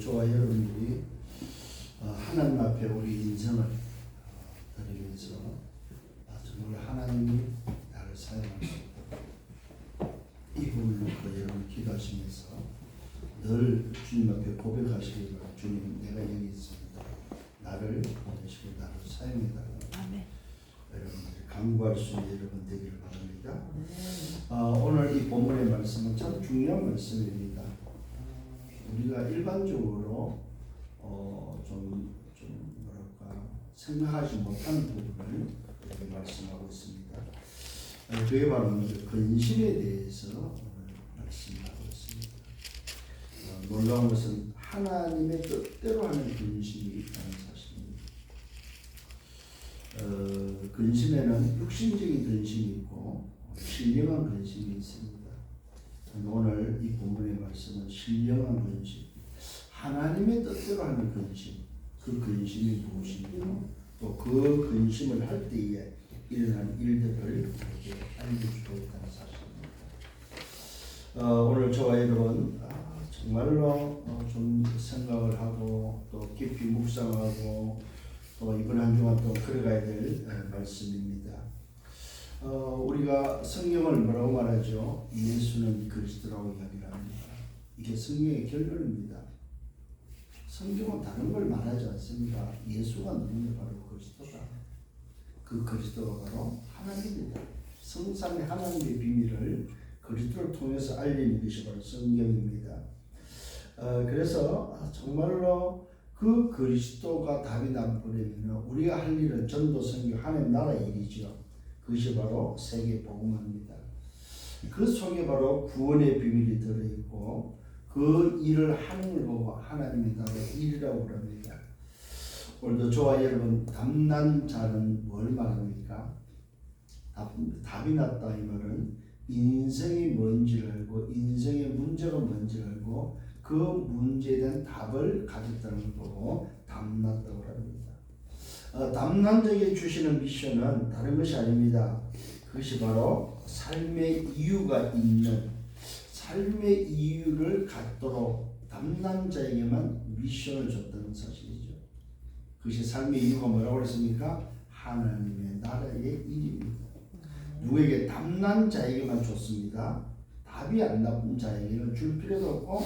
저와 여러분들이 하나님 앞에 우리 인생을 드리면서 정말 하나님이 나를 사용할 수 있도록 이 부분을 놓고 여러분 기도하시면서 늘 주님 앞에 고백하시기 바랍니다. 주님, 내가 여기 있습니다. 나를 보내시고 나를 사용해달라. 여러분들이 간구할 수 있는 여러분 되기를 바랍니다. 오늘 이 본문의 말씀은 참 중요한 말씀입니다. 우리가 일반적으로 좀 뭐랄까 생각하지 못하는 부분을 이렇게 말씀하고 있습니다. 그게 바로 근심에 대해서 오늘 말씀하고 있습니다. 놀라운 것은 하나님의 뜻대로 하는 근심이 있다는 사실입니다. 근심에는 육신적인 근심이 있고 신령한 근심이 있습니다. 오늘 이 본문의 말씀은 신령한 근심, 하나님의 뜻대로 하는 근심, 그 근심이 무엇이며 또 그 근심을 할 때에 일어난 일들을 알려주고 있다는 사실입니다. 오늘 저와 여러분 정말로 좀 생각을 하고 또 깊이 묵상하고 또 이번 한 주간 또 걸어가야 될 말씀입니다. 우리가 성경을 뭐라고 말하죠? 예수는 그리스도라고 이야기를 합니다. 이게 성경의 결론입니다. 성경은 다른 걸 말하지 않습니다. 예수가 누구냐? 바로 그리스도다. 그 그리스도가 바로 하나님입니다. 성삼위 하나님의 비밀을 그리스도를 통해서 알리는 것이 바로 성경입니다. 그래서 정말로 그 그리스도가 답이 나버리면 우리가 할 일은 전도 선교 하나님 나라의 일이죠. 그것이 바로 세계 복음화입니다. 그 속에 바로 구원의 비밀이 들어있고 그 일을 하는 걸 보고 하나님의 나라의 일이라고 합니다. 오늘도 저와 여러분 답난 자는 뭘 말합니까? 답이 났다 이 말은 인생이 뭔지를 알고 인생의 문제가 뭔지를 알고 그 문제에 대한 답을 가졌다는 걸 보고 답났다고 합니다. 답난 자에게 주시는 미션은 다른 것이 아닙니다. 그것이 바로 삶의 이유가 있는 삶의 이유를 갖도록 답난 자에게만 미션을 줬다는 사실이죠. 그것이 삶의 이유가 뭐라고 했습니까? 하나님의 나라의 일입니다. 누구에게 답난 자에게만 줬습니다. 답이 안 나쁜 자에게는 줄 필요도 없고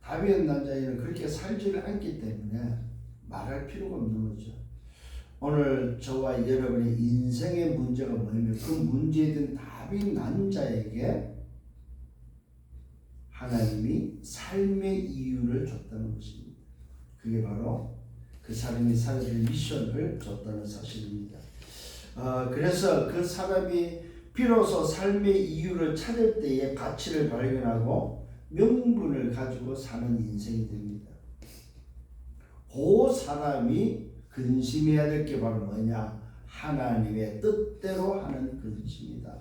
답이 안 난 자에게는 그렇게 살지를 않기 때문에 말할 필요가 없는 거죠. 오늘 저와 여러분의 인생의 문제가 뭐냐면 그 문제에 대한 답이 난 자에게 하나님이 삶의 이유를 줬다는 것입니다. 그게 바로 그 사람이 살아야 될 미션을 줬다는 사실입니다. 그래서 그 사람이 비로소 삶의 이유를 찾을 때에 가치를 발견하고 명분을 가지고 사는 인생이 됩니다. 그 사람이 근심해야 될 게 바로 뭐냐? 하나님의 뜻대로 하는 근심이다.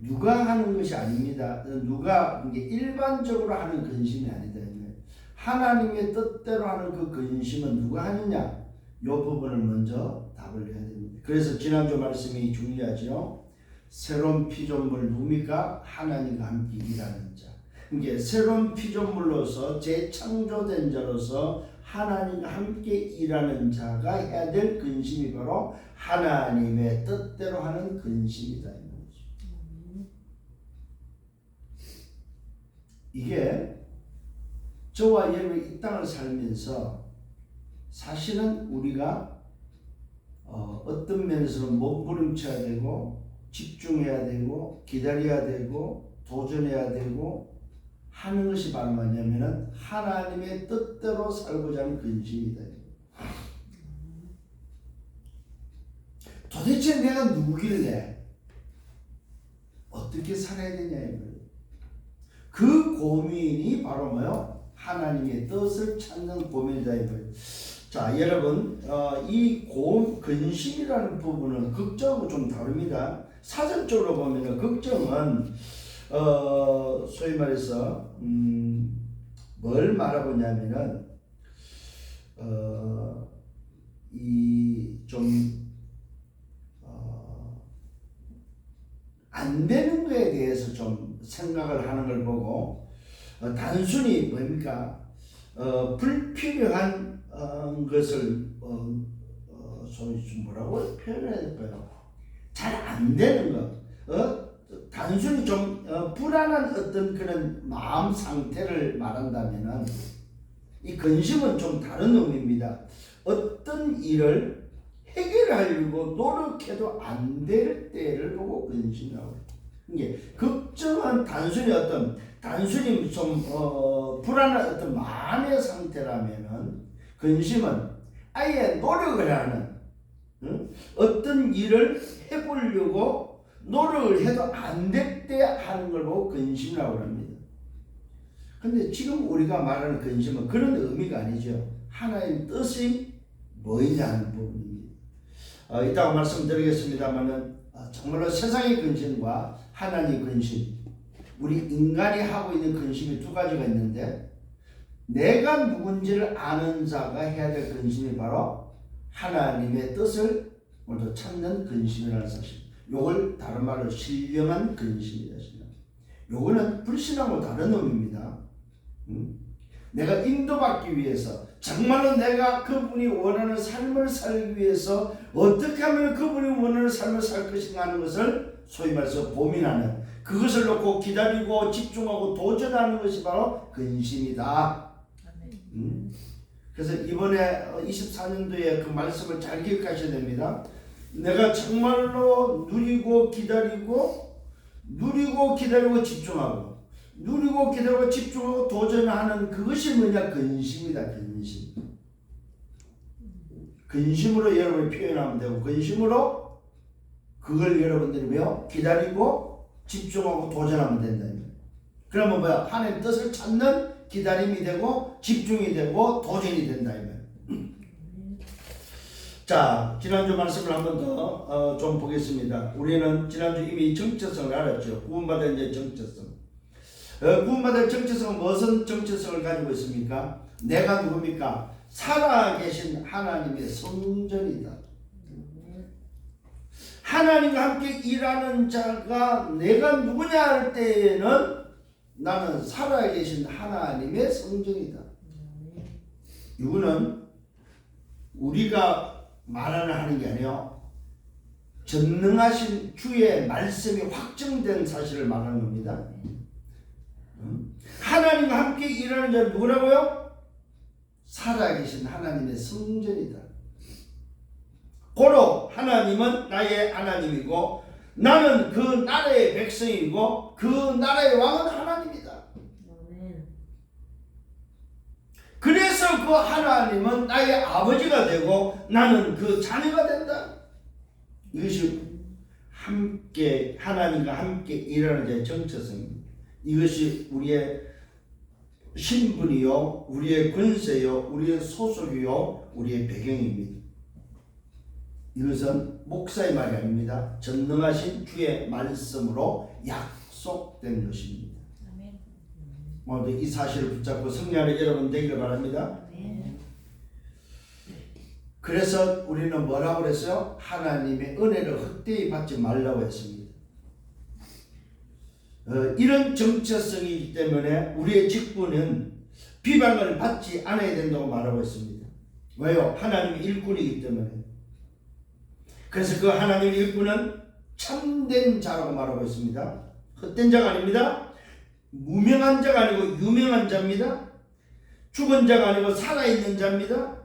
누가 하는 것이 아닙니다. 누가 일반적으로 하는 근심이 아니다. 하나님의 뜻대로 하는 그 근심은 누가 하느냐? 이 부분을 먼저 답을 해야 됩니다. 그래서 지난주 말씀이 중요하죠. 새로운 피조물 누굽니까? 하나님과 함께 일하는 자. 이게 새로운 피조물로서 재창조된 자로서 하나님과 함께 일하는 자가 해야 될 근심이 바로 하나님의 뜻대로 하는 근심이다. 이게 저와 여러분이 이 땅을 살면서 사실은 우리가 어떤 면에서는 몸부림쳐야 되고 집중해야 되고 기다려야 되고 도전해야 되고 하는 것이 바로 뭐냐면은 하나님의 뜻대로 살고자 하는 근심이다. 도대체 내가 누구길래 어떻게 살아야 되냐 이거예요. 그 고민이 바로 뭐요? 하나님의 뜻을 찾는 고민이다 이거예요. 자, 여러분, 이 근심이라는 부분은 걱정하고 좀 다릅니다. 사전적으로 보면은 걱정은 소위 말해서 뭘 말하고냐면은 이 좀 안 되는 거에 대해서 좀 생각을 하는 걸 보고 단순히 뭡니까? 불필요한 것을 소위 좀 뭐라고 표현해야 될까요? 잘 안 되는 것, 단순히 좀 불안한 어떤 그런 마음 상태를 말한다면은 이 근심은 좀 다른 의미입니다. 어떤 일을 해결하려고 노력해도 안 될 때를 보고 근심이라고 해요. 이게 걱정은 단순히 좀 불안한 어떤 마음의 상태라면은 근심은 아예 노력을 하는 어떤 일을 해보려고 노력을 해도 안 될 때 하는 걸 보고 근심이라고 합니다. 근데 지금 우리가 말하는 근심은 그런 의미가 아니죠. 하나님 뜻이 뭐냐는 부분입니다. 이따가 말씀드리겠습니다만은 정말로 세상의 근심과 하나님의 근심, 우리 인간이 하고 있는 근심이 두 가지가 있는데, 내가 누군지를 아는 자가 해야 될 근심이 바로 하나님의 뜻을 먼저 찾는 근심이라는 사실. 요걸 다른 말로 신령한 근심이다. 요거는 불신하고 다른 의미입니다. 내가 인도받기 위해서, 정말로 내가 그분이 원하는 삶을 살기 위해서 어떻게 하면 그분이 원하는 삶을 살 것인가 하는 것을 소위 말해서 고민하는, 그것을 놓고 기다리고 집중하고 도전하는 것이 바로 근심이다. 그래서 이번에 24년도에 그 말씀을 잘 기억하셔야 됩니다. 내가 정말로 누리고 기다리고 집중하고, 누리고 기다리고 집중하고 도전하는 그것이 뭐냐? 근심이다. 근심으로 여러분이 표현하면 되고, 근심으로 그걸 여러분들이 뭐요? 기다리고 집중하고 도전하면 된다. 그러면 뭐야? 하나님 뜻을 찾는 기다림이 되고 집중이 되고 도전이 된다. 자, 지난주 말씀을 한 번 더 좀 보겠습니다. 우리는 지난주 이미 정체성을 알았죠. 구원받은 이제 정체성. 구원받은 정체성은 무슨 정체성을 가지고 있습니까? 내가 누굽니까? 살아계신 하나님의 성전이다. 하나님과 함께 일하는 자가 내가 누구냐 할 때에는 나는 살아계신 하나님의 성전이다. 이거는 우리가 말하는 게 아니에요. 전능하신 주의 말씀이 확정된 사실을 말하는 겁니다. 하나님과 함께 일하는 자는 누구라고요? 살아계신 하나님의 성전이다. 고로 하나님은 나의 하나님이고 나는 그 나라의 백성이고 그 나라의 왕은 하나님이다. 그래서 그 하나님은 나의 아버지가 되고 나는 그 자녀가 된다. 이것이 함께 하나님과 함께 일하는 자의 정체성입니다. 이것이 우리의 신분이요, 우리의 권세요, 우리의 소속이요, 우리의 배경입니다. 이것은 목사의 말이 아닙니다. 전능하신 주의 말씀으로 약속된 것입니다. 모두 이 사실을 붙잡고 승리하는 여러분 되기를 바랍니다. 그래서 우리는 뭐라고 그랬어요? 하나님의 은혜를 헛되이 받지 말라고 했습니다. 이런 정체성이기 때문에 우리의 직분은 비방을 받지 않아야 된다고 말하고 있습니다. 왜요? 하나님의 일꾼이기 때문에. 그래서 그 하나님의 일꾼은 참된 자라고 말하고 있습니다. 헛된 자가 아닙니다. 무명한 자가 아니고 유명한 자입니다. 죽은 자가 아니고 살아있는 자입니다.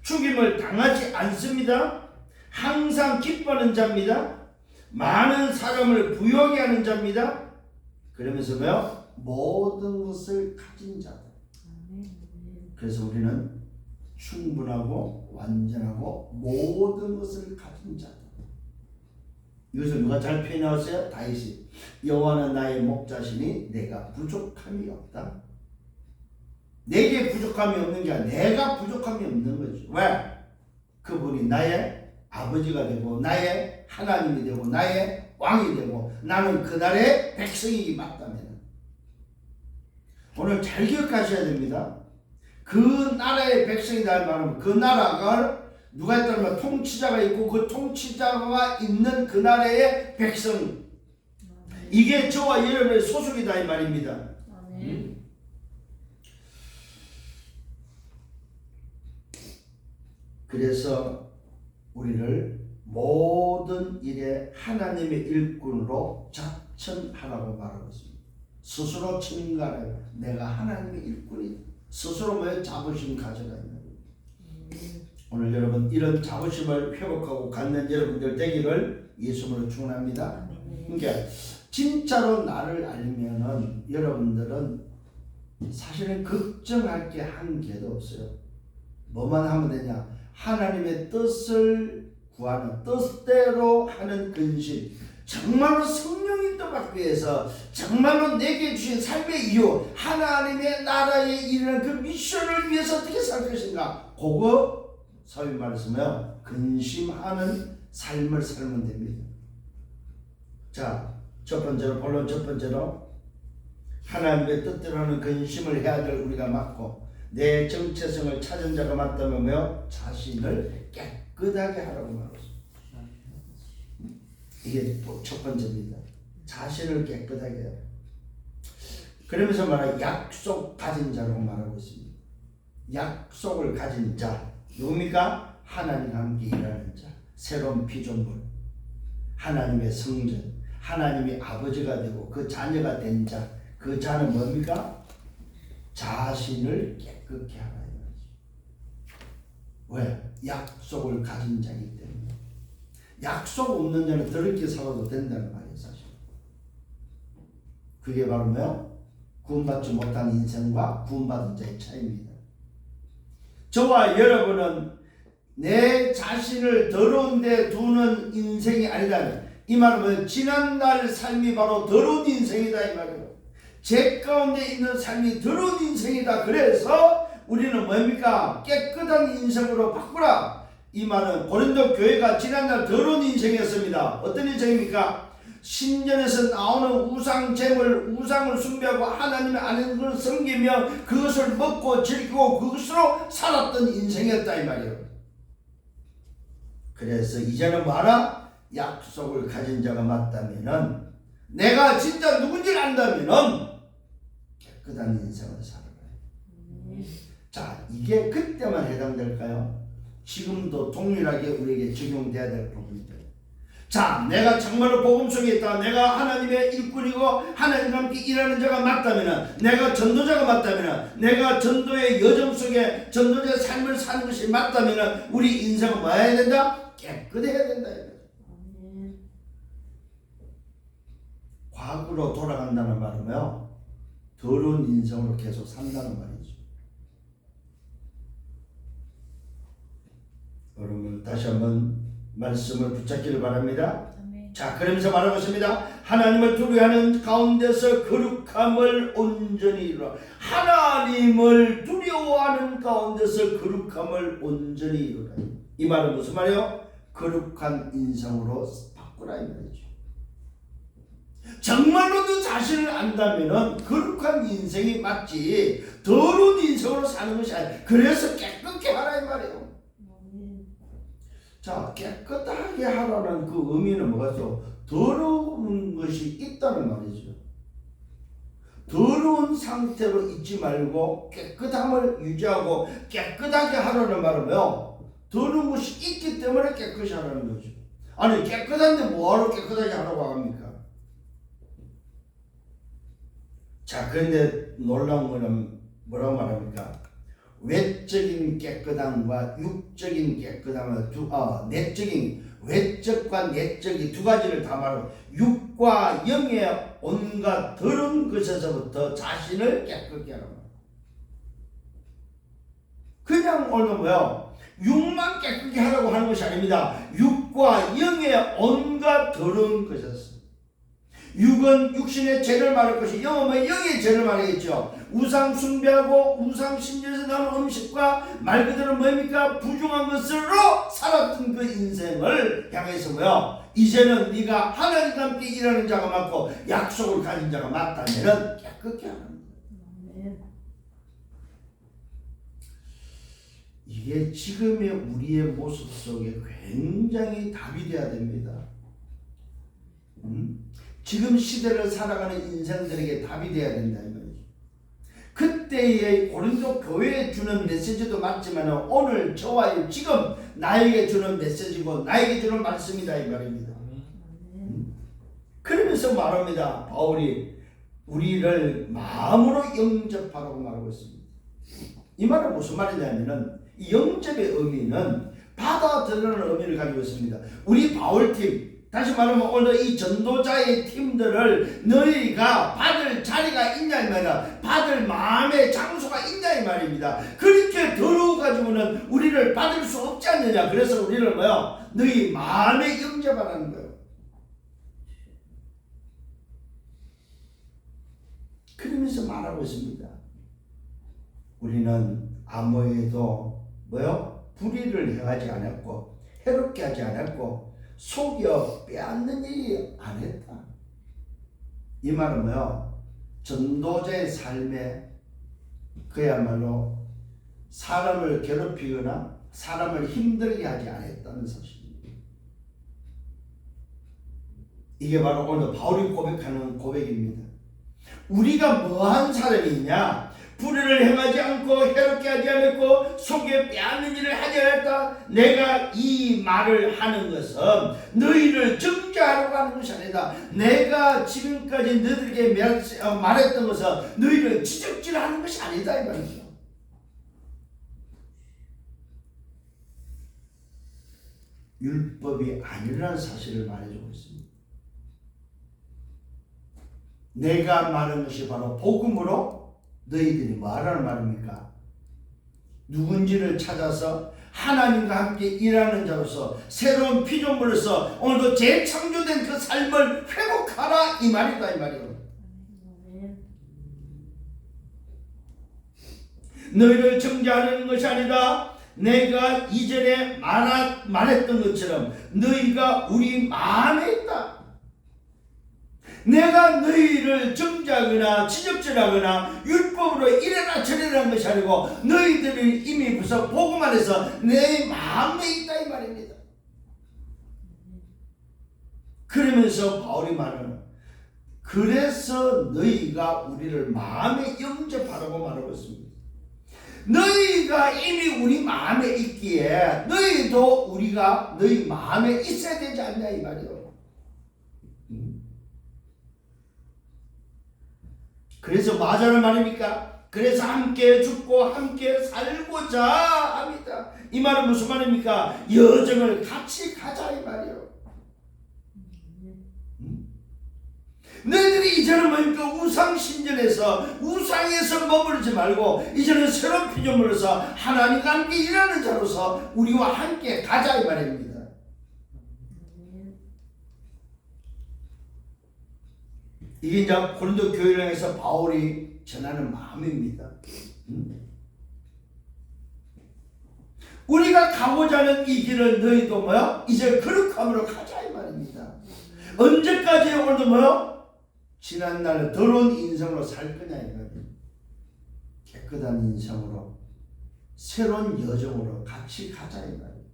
죽임을 당하지 않습니다. 항상 기뻐하는 자입니다. 많은 사람을 부유하게 하는 자입니다. 그러면서 뭐요? 모든 것을 가진 자다. 그래서 우리는 충분하고 완전하고 모든 것을 가진 자다. 이것을 누가 잘 표현하셨어요? 다윗이. 여호와는 나의 목자시니 내가 부족함이 없다. 내게 부족함이 없는 게 아니라 내가 부족함이 없는 거죠. 왜? 그분이 나의 아버지가 되고 나의 하나님이 되고 나의 왕이 되고 나는 그 나라의 백성이기 맞다면 오늘 잘 기억하셔야 됩니다. 그 나라의 백성이다 말하면 그 나라가 누가 있다면 통치자가 있고 그 통치자가 있는 그 나라의 백성, 이게 저와 여러분의 소속이다 이 말입니다. 그래서 우리를 모든 일에 하나님의 일꾼으로 자천하라고 말하고 있습니다. 스스로 증가하라. 내가 하나님의 일꾼이다. 스스로 왜 자부심 가져가 있는 거예요. 오늘 여러분 이런 자부심을 회복하고 갖는 여러분들 되기를 예수님으로 축원합니다. 그러니까 진짜로 나를 알면은 여러분들은 사실은 걱정할 게 한 개도 없어요. 뭐만 하면 되냐? 하나님의 뜻을 구하는 뜻대로 하는 근심. 정말로 성령이 뜻받기 위해서 정말로 내게 주신 삶의 이유, 하나님의 나라에 이르는 그 미션을 위해서 어떻게 살 것인가, 그거 소위 말해서 근심하는 삶을 살면 됩니다. 자, 첫 번째로 본론 첫 번째로 하나님의 뜻대로 하는 근심을 해야 될 우리가 맞고, 내 정체성을 찾은 자가 맞다면 자신을 깨끗하게 하라고 말했습니다. 이게 또 첫 번째입니다. 자신을 깨끗하게 해라. 그러면서 말하는 약속 가진 자라고 말하고 있습니다. 약속을 가진 자 누굽니까? 하나님과 함께 일하는 자, 새로운 피조물, 하나님의 성전, 하나님의 아버지가 되고 그 자녀가 된 자, 그 자는 뭡니까? 자신을 깨끗게 하라. 왜? 약속을 가진 자이기 때문에. 약속 없는 자는 더럽게 살아도 된다는 말이에요, 사실. 그게 바로 뭐요? 구원받지 못한 인생과 구원받은 자의 차이입니다. 저와 여러분은 내 자신을 더러운 데 두는 인생이 아니라면, 이 말은 지난날 삶이 바로 더러운 인생이다 이 말이에요. 죄 가운데 있는 삶이 더러운 인생이다. 그래서 우리는 뭡니까? 깨끗한 인생으로 바꾸라. 이 말은 고린도 교회가 지난날 더러운 인생이었습니다. 어떤 인생입니까? 신전에서 나오는 우상 제물, 우상을 숭배하고 하나님의 아는 것을 섬기며 그것을 먹고 즐기고 그것으로 살았던 인생이었다 이 말이에요. 그래서 이제는 뭐하라? 약속을 가진 자가 맞다면은, 내가 진짜 누군지를 안다면은 깨끗한 인생을 살아가요. 자, 이게 그때만 해당될까요? 지금도 동일하게 우리에게 적용돼야 될 부분입니다. 자, 내가 정말로 복음 속에 있다. 내가 하나님의 일꾼이고 하나님과 함께 일하는 자가 맞다면, 내가 전도자가 맞다면, 내가 전도의 여정 속에 전도자의 삶을 사는 것이 맞다면 우리 인생은 뭐 해야 된다? 깨끗해야 된다. 과거로 돌아간다는 말은요, 더러운 인생으로 계속 산다는 말이죠. 여러분 다시 한번 말씀을 붙잡기를 바랍니다. 자, 그러면서 말하고 있습니다. 하나님을 두려워하는 가운데서 거룩함을 온전히 이루라. 하나님을 두려워하는 가운데서 거룩함을 온전히 이루라. 이 말은 무슨 말이에요? 거룩한 인생으로 바꾸라 이 말이죠. 정말로 너 자신을 안다면 거룩한 인생이 맞지, 더러운 인생으로 사는 것이 아니야. 그래서 깨끗게 하라 이 말이에요. 자, 깨끗하게 하라는 그 의미는 뭐겠어? 더러운 것이 있다는 말이죠. 더러운 상태로 있지 말고 깨끗함을 유지하고 깨끗하게 하라는 말은 뭐요? 더러운 것이 있기 때문에 깨끗이 하라는 거죠. 아니, 깨끗한데 뭐하러 깨끗하게 하라고 합니까? 자, 그런데 놀라운 거는 뭐라고 말합니까? 외적인 깨끗함과 육적인 깨끗함을 외적과 내적이 두 가지를 다 말하고, 육과 영의 온갖 더러운 것에서부터 자신을 깨끗게 하라고. 그냥 오늘 뭐요? 육만 깨끗게 하라고 하는 것이 아닙니다. 육과 영의 온갖 더러운 것에서. 육은 육신의 죄를 말할 것이, 영은 영의 죄를 말하겠죠. 우상 숭배하고 우상 신전에서 나오는 음식과 말 그대로 뭡니까? 부중한 것으로 살았던 그 인생을 향해서 뭐요? 이제는 네가 하나님과 함께 일하는 자가 맞고 약속을 가진 자가 맞다면 깨끗게 하는 거예요. 이게 지금의 우리의 모습 속에 굉장히 답이 돼야 됩니다. 지금 시대를 살아가는 인생들에게 답이 돼야 된다 이 말이죠. 그때의 고린도 교회에 주는 메시지도 맞지만 오늘 저와 지금 나에게 주는 메시지고 나에게 주는 말씀이다 이 말입니다. 그러면서 말합니다. 바울이 우리를 마음으로 영접하라고 말하고 있습니다. 이 말은 무슨 말이냐면은 이 영접의 의미는 받아들이는 의미를 가지고 있습니다. 우리 바울팀, 다시 말하면 오늘 이 전도자의 팀들을 너희가 받을 자리가 있냐 이 말이야. 받을 마음의 장소가 있냐 이 말입니다. 그렇게 더러워 가지고는 우리를 받을 수 없지 않느냐. 그래서 우리를 뭐요? 너희 마음에 영접하라는 거예요. 그러면서 말하고 있습니다. 우리는 아무에도 뭐요? 불의를 행하지 않았고 해롭게 하지 않았고 속여 빼앗는 일이 안 했다. 이 말은 뭐요? 전도자의 삶에 그야말로 사람을 괴롭히거나 사람을 힘들게 하지 않았다는 사실입니다. 이게 바로 오늘 바울이 고백하는 고백입니다. 우리가 뭐한 사람이냐? 불의를 행하지 않고 해롭게 하지 않았고 속에 빼앗는 일을 하지 않았다. 내가 이 말을 하는 것은 너희를 정죄하려고 하는 것이 아니다. 내가 지금까지 너희들에게 말했던 것은 너희를 지적질하는 것이 아니다 이 말이죠. 율법이 아니라는 사실을 말해주고 있습니다. 내가 말하는 것이 바로 복음으로 너희들이 뭐하라는 말입니까? 누군지를 찾아서 하나님과 함께 일하는 자로서 새로운 피조물로서 오늘도 재창조된 그 삶을 회복하라 이 말이다 이 말이에요. 너희를 정죄하는 것이 아니다. 내가 이전에 말했던 것처럼 너희가 우리 마음에 있다. 내가 너희를 정죄하거나 지적질하거나 율법으로 이래라 저래라 한 것이 아니고 너희들이 이미 벌써 복음 안에서 내 마음에 있다 이 말입니다. 그러면서 바울이 말하는 그래서 너희가 우리를 마음에 영접하라고 말하고 있습니다. 너희가 이미 우리 마음에 있기에 너희도 우리가 너희 마음에 있어야 되지 않냐 이 말이요. 그래서 뭐하자는 말입니까? 그래서 함께 죽고 함께 살고자 합니다. 이 말은 무슨 말입니까? 여정을 같이 가자 이 말이요. 너희들이 이제는 뭡니까? 우상신전에서 우상에서 머무르지 말고 이제는 새로운 피조물로서 하나님과 함께 일하는 자로서 우리와 함께 가자 이 말입니다. 이게 이제 고린도 교회를 향해서 바울이 전하는 마음입니다. 우리가 가고자 하는 이 길을 너희도 뭐야? 이제 거룩함으로 가자 이 말입니다. 언제까지 오늘도 뭐야? 지난날 더러운 인생으로 살 거냐 이 말이에요. 깨끗한 인생으로 새로운 여정으로 같이 가자 이 말이에요.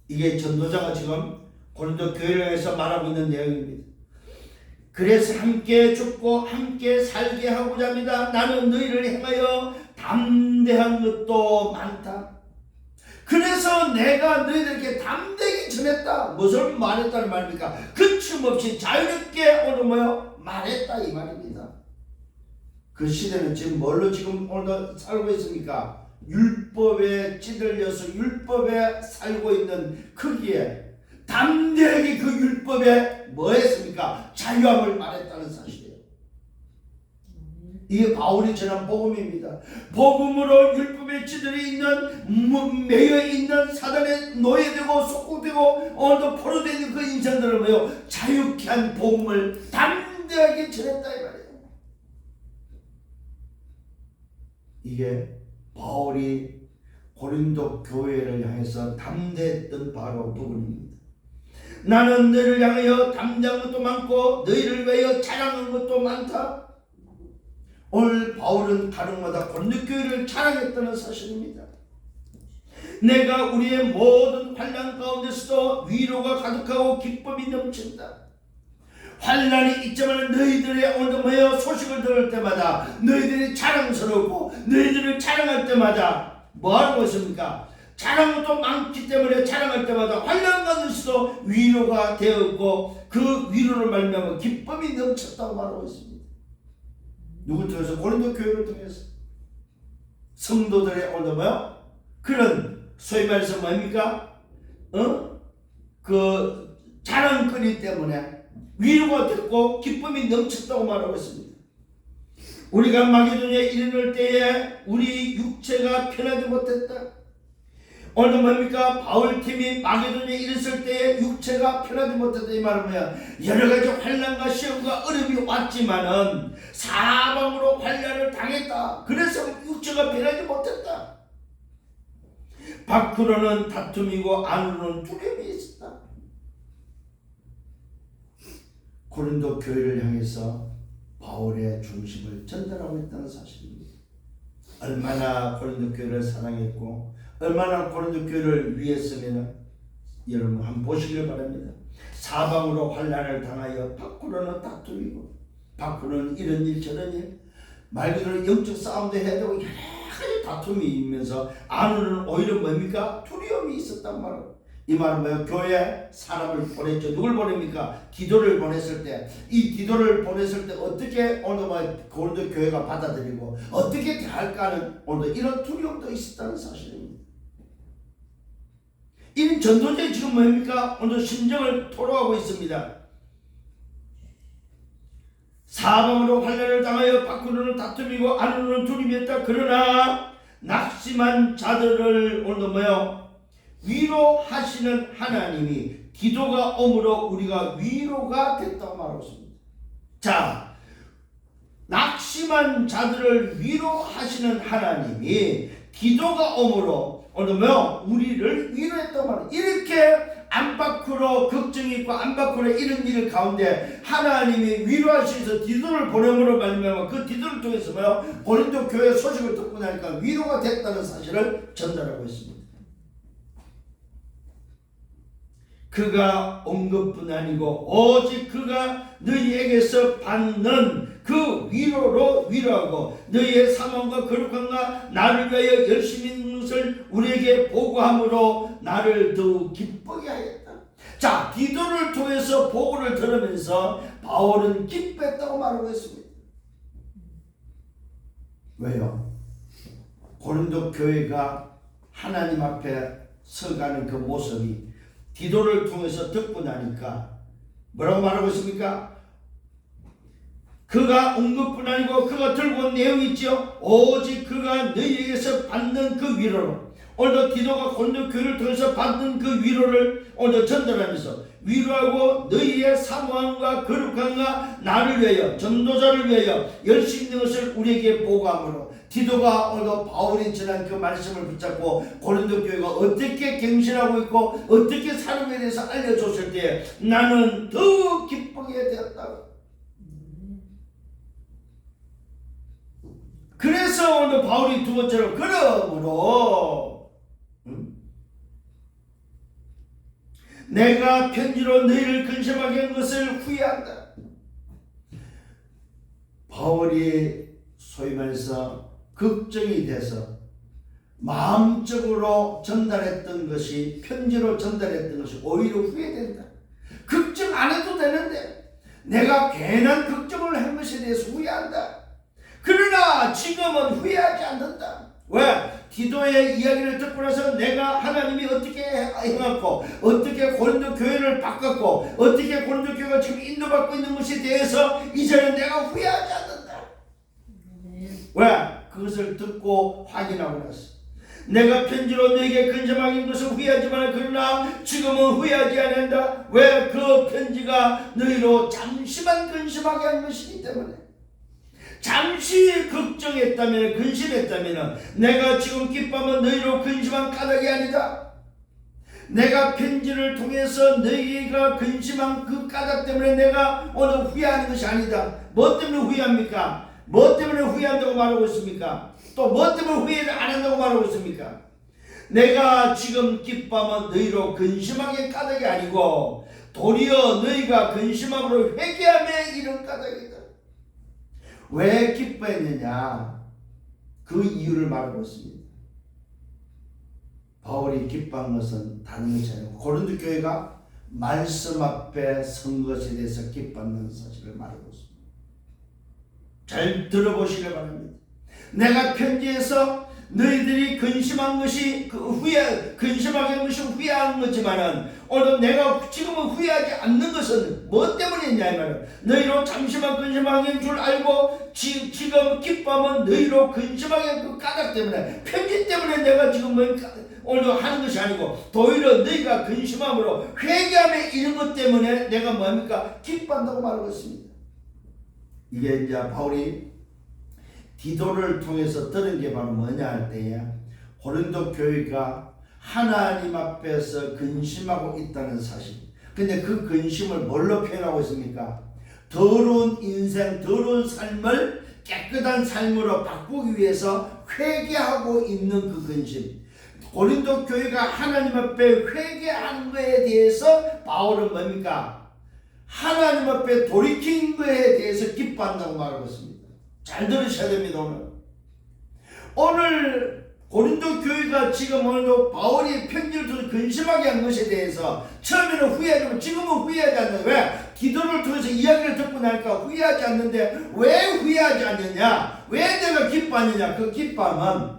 이게 전도자가 지금 고린도 교회를 향해서 말하고 있는 내용입니다. 그래서 함께 죽고 함께 살게 하고자 합니다. 나는 너희를 행하여 담대한 것도 많다. 그래서 내가 너희들에게 담대히 전했다. 무엇을 말했다는 말입니까? 거침없이 자유롭게 오늘 뭐요? 말했다 이 말입니다. 그 시대는 지금 뭘로 지금 오늘 살고 있습니까? 율법에 찌들려서 율법에 살고 있는 거기에 담대하게 그 율법에 뭐 했습니까? 자유함을 말했다는 사실이에요. 이게 바울이 전한 복음입니다. 복음으로 율법에 찌들어 있는 매여 있는 사단에 노예되고 속국되고 오늘도 포로되어 있는 그 인생들을 뭐요? 자유케 한 복음을 담대하게 전했다 이 말이에요. 이게 바울이 고린도 교회를 향해서 담대했던 바로 부분입니다. 나는 너희를 향하여 담대한 것도 많고 너희를 위하여 자랑한 것도 많다. 오늘 바울은 가령마다 고린도 교회를 자랑했다는 사실입니다. 내가 우리의 모든 환난 가운데서도 위로가 가득하고 기쁨이 넘친다. 환난이 있지만 너희들의 오늘 뭐예요? 소식을 들을 때마다 너희들이 자랑스럽고 너희들을 자랑할 때마다 뭐하고 있습니까? 자랑도 많기 때문에 자랑할 때마다 환난 가운데서도 위로가 되었고 그 위로를 말미암아 기쁨이 넘쳤다고 말하고 있습니다. 누굴 통해서? 고린도 교회를 통해서. 성도들의 오늘 뭐요? 그런 소위 말해서 뭡니까? 그 자랑거리 때문에 위로가 됐고 기쁨이 넘쳤다고 말하고 있습니다. 우리가 마게도냐에 이르는 때에 우리 육체가 편하지 못했다. 오늘 뭡니까? 바울팀이 마게도냐에 이르렀을 때에 육체가 편하지 못했다. 이 말은 뭐야? 여러가지 환난과 시험과 어려움이 왔지만은 사방으로 환난을 당했다. 그래서 육체가 편하지 못했다. 밖으로는 다툼이고 안으로는 두려움이 있었다. 고린도 교회를 향해서 바울의 중심을 전달하고 있다는 사실입니다. 얼마나 고린도 교회를 사랑했고 얼마나 고린도 교회를 위했으면 여러분 한번 보시길 바랍니다. 사방으로 환난을 당하여 밖으로는 다툼이고 밖으로는 이런 일 저런 일 말 그대로 영적 싸움도 해야 되고 여러 가지 다툼이 있면서 안으로는 오히려 뭡니까? 두려움이 있었단 말이에요. 이 말은 뭐예요? 교회에 사람을 보냈죠. 누굴 보냅니까? 디도를 보냈을 때, 이 디도를 보냈을 때 어떻게 오늘 고린도 교회가 받아들이고 어떻게 대할까는 오늘 이런 두려움도 있었다는 사실입니다. 이런 전도자의 지금 뭡니까? 오늘 심정을 토로하고 있습니다. 사방으로 환난을 당하여 밖으로는 다툼이고 안으로는 두려움이었다. 그러나 낙심한 자들을 오늘 뭐요? 위로하시는 하나님이 기도가 오므로 우리가 위로가 됐다고 말하고 있습니다. 자, 낙심한 자들을 위로하시는 하나님이 기도가 오므로 오늘 뭐요? 우리를 위로했다고 말합니다. 이렇게 안팎으로 걱정이 있고 안팎으로 이런 일 가운데 하나님이 위로하셔서 디도를 보내므로 말미암아 그 디도를 통해서 뭐요? 고린도 교회 소식을 듣고 나니까 위로가 됐다는 사실을 전달하고 있습니다. 그가 온 것뿐 아니고 오직 그가 너희에게서 받는 그 위로로 위로하고 너희의 사망과 거룩함과 나를 위하여 열심히 있는 것을 우리에게 보고함으로 나를 더욱 기쁘게 하였다. 자, 디도를 통해서 보고를 들으면서 바울은 기뻐했다고 말하고 있습니다. 왜요? 고린도 교회가 하나님 앞에 서가는 그 모습이 디도를 통해서 듣고 나니까 뭐라고 말하고 있습니까? 그가 온 것뿐 아니고 그가 들고 온 내용이 있죠. 오직 그가 너희에게서 받는 그 위로로 오늘 디도가 고린도 교회를 통해서 받는 그 위로를 오늘 전달하면서 위로하고 너희의 사모함과 거룩함과 나를 위하여 전도자를 위하여 열심히 있는 것을 우리에게 보고함으로 디도가 오늘 바울이 전한 그 말씀을 붙잡고 고린도 교회가 어떻게 갱신하고 있고 어떻게 삶에 대해서 알려줬을 때 나는 더 기쁘게 되었다. 그래서 오늘 바울이 두 번째로 그러므로 내가 편지로 너희를 근심하게 한 것을 후회한다. 바울이 소위 말해서 걱정이 돼서 마음적으로 전달했던 것이 편지로 전달했던 것이 오히려 후회된다. 걱정 안 해도 되는데 내가 괜한 걱정을 한 것에 대해서 후회한다. 그러나 지금은 후회하지 않는다. 왜? 디도의 이야기를 듣고 나서 내가 하나님이 어떻게 행하고 어떻게 고린도 교회를 바꿨고 어떻게 고린도 교회가 지금 인도받고 있는 것에 대해서 이제는 내가 후회하지 않는다. 왜? 그것을 듣고 확인하고 나서 내가 편지로 너에게 근심하게 한 것을 후회하지만 그러나 지금은 후회하지 않는다. 왜? 그 편지가 너희로 잠시만 근심하게 한 것이기 때문에 잠시 걱정했다면 근심했다면 내가 지금 기뻐하면 너희로 근심한 까닭이 아니다. 내가 편지를 통해서 너희가 근심한 그 까닭 때문에 내가 오늘 후회하는 것이 아니다. 뭐 때문에 후회합니까? 뭐 때문에 후회한다고 말하고 있습니까? 또 뭐 때문에 후회를 안 한다고 말하고 있습니까? 내가 지금 기뻐하면 너희로 근심하게 까닭이 아니고 도리어 너희가 근심함으로 회개함에 이른 까닭이다. 왜 기뻐했느냐? 그 이유를 말하고 있습니다. 바울이 기뻐한 것은 다른 것이 아니고 고린도 교회가 말씀 앞에 선 것에 대해서 기뻐하는 사실을 말하고 있습니다. 잘 들어보시길 바랍니다. 내가 편지에서 너희들이 근심한 것이 근심하게 한 것이 후회한 거지만은 오늘 내가 지금은 후회하지 않는 것은 뭐 때문이냐 이 말은 너희로 잠시만 근심하게 한 줄 알고 지금 기뻐하면 너희로 근심하게 한 그 까닭 때문에 편지 때문에 내가 지금 오늘 하는 것이 아니고 도리어 너희가 근심함으로 회개함에 이른 것 때문에 내가 뭡니까 기뻐한다고 말하고 있습니다. 이게 이제 바울이 디도를 통해서 들은 게 바로 뭐냐 할 때에 고린도 교회가 하나님 앞에서 근심하고 있다는 사실. 근데 그 근심을 뭘로 표현하고 있습니까? 더러운 인생, 더러운 삶을 깨끗한 삶으로 바꾸기 위해서 회개하고 있는 그 근심. 고린도 교회가 하나님 앞에 회개하는 것에 대해서 바울은 뭡니까? 하나님 앞에 돌이킨 것에 대해서 기뻐한다고 말하고 있습니다. 잘 들으셔야 됩니다. 오늘 고린도 교회가 지금 오늘도 바울이 편지를 통해 근심하게 한 것에 대해서 처음에는 후회하지만 지금은 후회하지 않는데 왜? 디도를 통해서 이야기를 듣고 나니까 후회하지 않는데 왜 후회하지 않느냐? 왜 내가 기뻐하느냐? 그 기뻐함은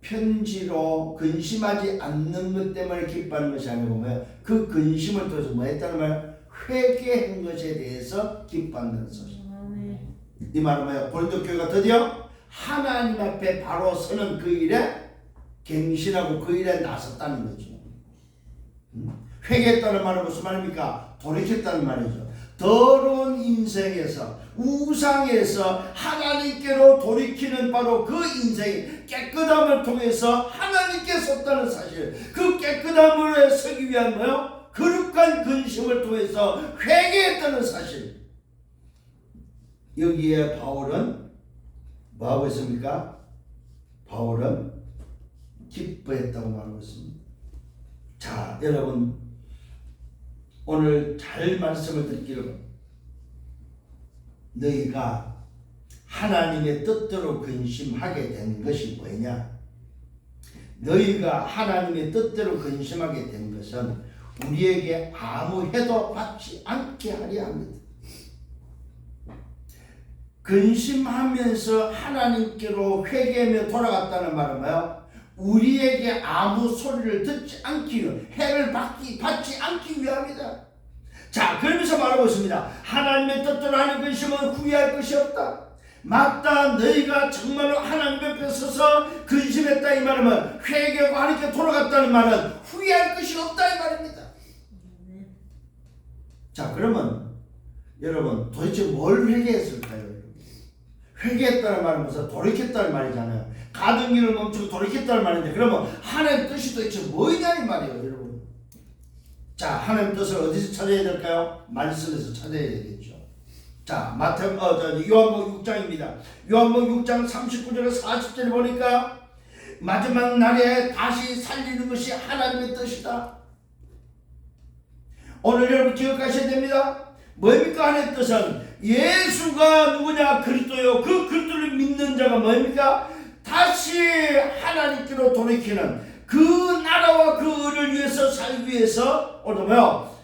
편지로 근심하지 않는 것 때문에 기뻐하는 것이 아니고 그 근심을 통해서 뭐 했다는 말? 회개한 것에 대해서 기뻐한다는 소식. 이 말은 뭐예요? 고린도 교회가 드디어 하나님 앞에 바로 서는 그 일에 갱신하고 그 일에 나섰다는 거죠. 회개했다는 말은 무슨 말입니까? 돌이켰다는 말이죠. 더러운 인생에서 우상에서 하나님께로 돌이키는 바로 그 인생의 깨끗함을 통해서 하나님께 섰다는 사실. 그 깨끗함을 서기 위한 뭐요? 거룩한 근심을 통해서 회개했다는 사실. 여기에 바울은 뭐하고 있습니까? 바울은 기뻐했다고 말하고 있습니다. 자, 여러분 오늘 잘 말씀을 듣기를 너희가 하나님의 뜻대로 근심하게 된 것이 뭐냐? 너희가 하나님의 뜻대로 근심하게 된 것은 우리에게 아무 해도 받지 않게 하려 합니다. 근심하면서 하나님께로 회개하며 돌아갔다는 말은 뭐예요? 우리에게 아무 소리를 듣지 않기 위해 해를 받지 않기 위함이다. 자, 그러면서 말하고 있습니다. 하나님의 뜻대로 하는 근심은 후회할 것이 없다. 맞다, 너희가 정말로 하나님 앞에 서서 근심했다 이 말은 회개하고 하나님께 돌아갔다는 말은 후회할 것이 없다 이 말입니다. 자, 그러면 여러분 도대체 뭘 회개했을까요? 회개했다는 말은 무슨 돌이켰다는 말이잖아요. 가던 길을 멈추고 돌이켰다는 말인데 그러면 하나님 뜻이 도대체 뭐냐 이 말이에요, 여러분. 자, 하나님 뜻을 어디서 찾아야 될까요? 말씀에서 찾아야 되겠죠. 자, 요한복음 6장입니다. 요한복음 6장 39절에서 40절에 보니까 마지막 날에 다시 살리는 것이 하나님의 뜻이다. 오늘 여러분 기억하셔야 됩니다. 뭡니까? 하나님의 뜻은 예수가 누구냐? 그리스도요. 그 그리스도를 믿는 자가 뭡니까? 다시 하나님께로 돌이키는 그 나라와 그 의를 위해서 살기 위해서 오늘 뭐요?